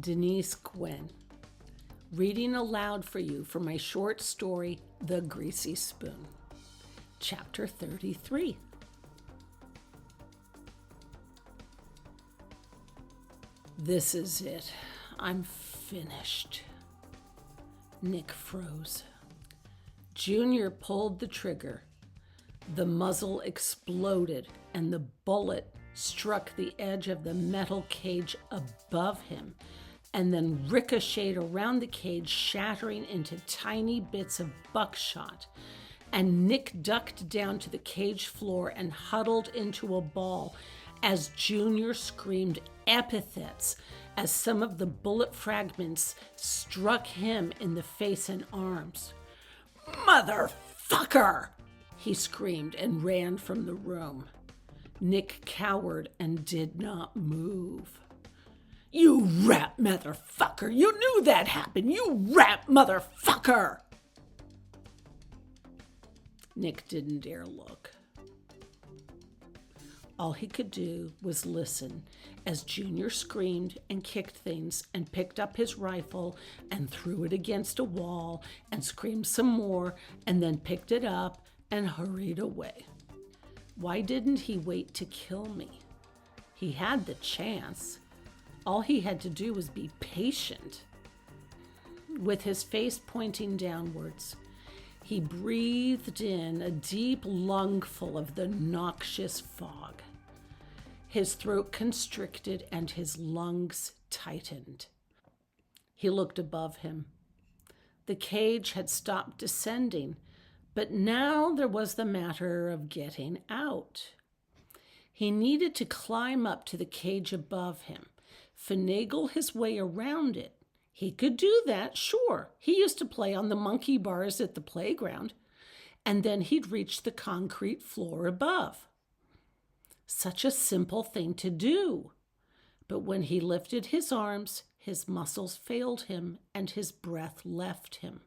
Denise, Gwen, reading aloud for you from my short story, The Greasy Spoon, Chapter 33. This is it. I'm finished. Nick froze. Junior pulled the trigger. The muzzle exploded, and the bullet struck the edge of the metal cage above him, and then ricocheted around the cage, shattering into tiny bits of buckshot. And Nick ducked down to the cage floor and huddled into a ball as Junior screamed epithets as some of the bullet fragments struck him in the face and arms. "Motherfucker!" he screamed and ran from the room. Nick cowered and did not move. "You rat motherfucker! You knew that happened! You rat motherfucker!" Nick didn't dare look. All he could do was listen as Junior screamed and kicked things and picked up his rifle and threw it against a wall and screamed some more and then picked it up and hurried away. Why didn't he wait to kill me? He had the chance. All he had to do was be patient. With his face pointing downwards, he breathed in a deep lungful of the noxious fog. His throat constricted and his lungs tightened. He looked above him. The cage had stopped descending, but now there was the matter of getting out. He needed to climb up to the cage above him, finagle his way around it. He could do that, sure. He used to play on the monkey bars at the playground, and then he'd reach the concrete floor above. Such a simple thing to do. But when he lifted his arms, his muscles failed him and his breath left him.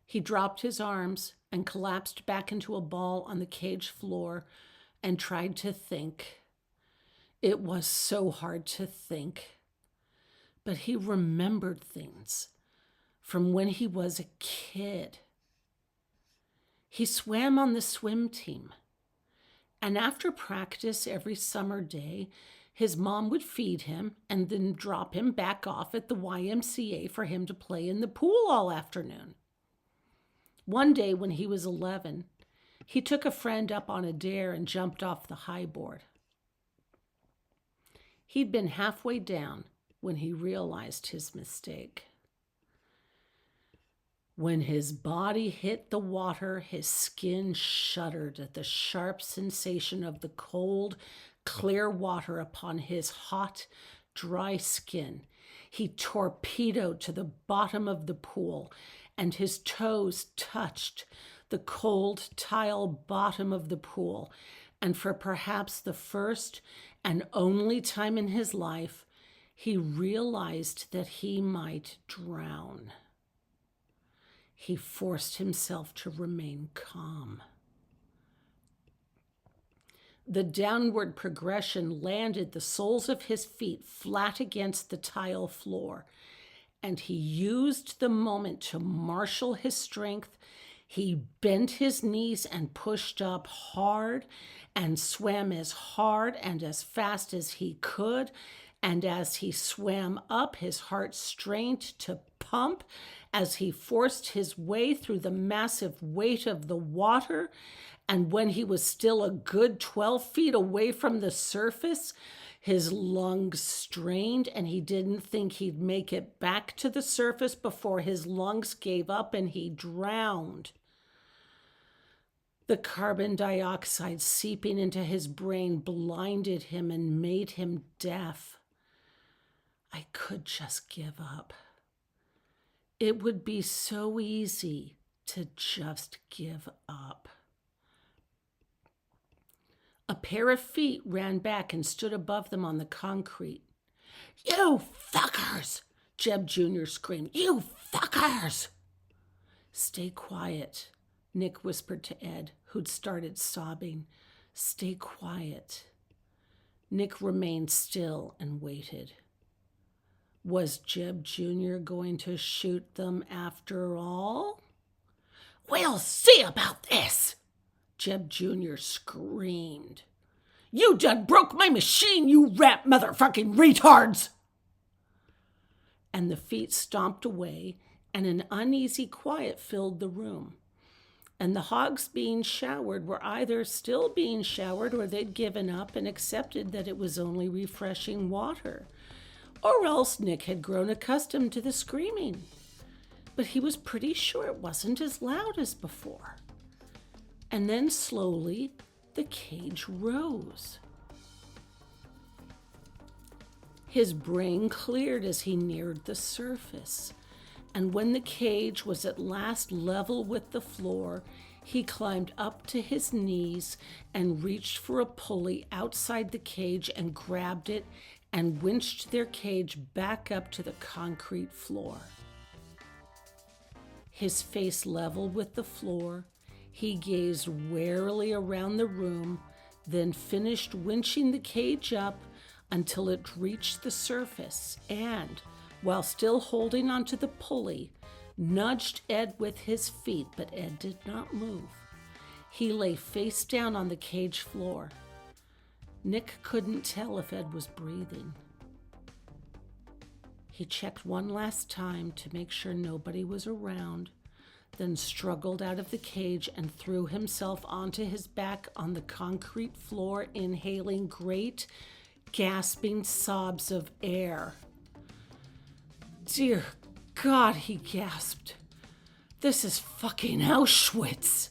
He dropped his arms and collapsed back into a ball on the cage floor and tried to think. It was so hard to think. But he remembered things from when he was a kid. He swam on the swim team. And after practice every summer day, his mom would feed him and then drop him back off at the YMCA for him to play in the pool all afternoon. One day when he was 11, he took a friend up on a dare and jumped off the high board. He'd been halfway down when he realized his mistake. When his body hit the water, his skin shuddered at the sharp sensation of the cold, clear water upon his hot, dry skin. He torpedoed to the bottom of the pool, and his toes touched the cold tile bottom of the pool. And for perhaps the first and only time in his life, he realized that he might drown. He forced himself to remain calm. The downward progression landed the soles of his feet flat against the tile floor, and he used the moment to marshal his strength. He bent his knees and pushed up hard and swam as hard and as fast as he could. And as he swam up, his heart strained to pump as he forced his way through the massive weight of the water. And when he was still a good 12 feet away from the surface, his lungs strained and he didn't think he'd make it back to the surface before his lungs gave up and he drowned. The carbon dioxide seeping into his brain blinded him and made him deaf. I could just give up. It would be so easy to just give up. A pair of feet ran back and stood above them on the concrete. "You fuckers!" Jeb Jr. screamed. "You fuckers!" "Stay quiet," Nick whispered to Ed, who'd started sobbing. "Stay quiet." Nick remained still and waited. Was Jeb Jr. going to shoot them after all? "We'll see about this," Jeb Jr. screamed. "You done broke my machine, you rat motherfucking retards!" And the feet stomped away, and an uneasy quiet filled the room. And the hogs being showered were either still being showered or they'd given up and accepted that it was only refreshing water. Or else Nick had grown accustomed to the screaming. But he was pretty sure it wasn't as loud as before. And then slowly, the cage rose. His brain cleared as he neared the surface. And when the cage was at last level with the floor, he climbed up to his knees and reached for a pulley outside the cage and grabbed it and winched their cage back up to the concrete floor. His face level with the floor, he gazed warily around the room, then finished winching the cage up until it reached the surface and, while still holding onto the pulley, nudged Ed with his feet, but Ed did not move. He lay face down on the cage floor. Nick couldn't tell if Ed was breathing. He checked one last time to make sure nobody was around, then struggled out of the cage and threw himself onto his back on the concrete floor, inhaling great, gasping sobs of air. "Dear God," he gasped. "This is fucking Auschwitz."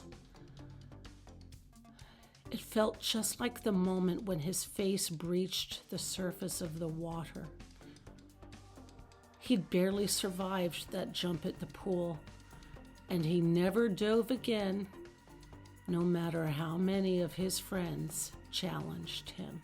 It felt just like the moment when his face breached the surface of the water. He'd barely survived that jump at the pool, and he never dove again, no matter how many of his friends challenged him.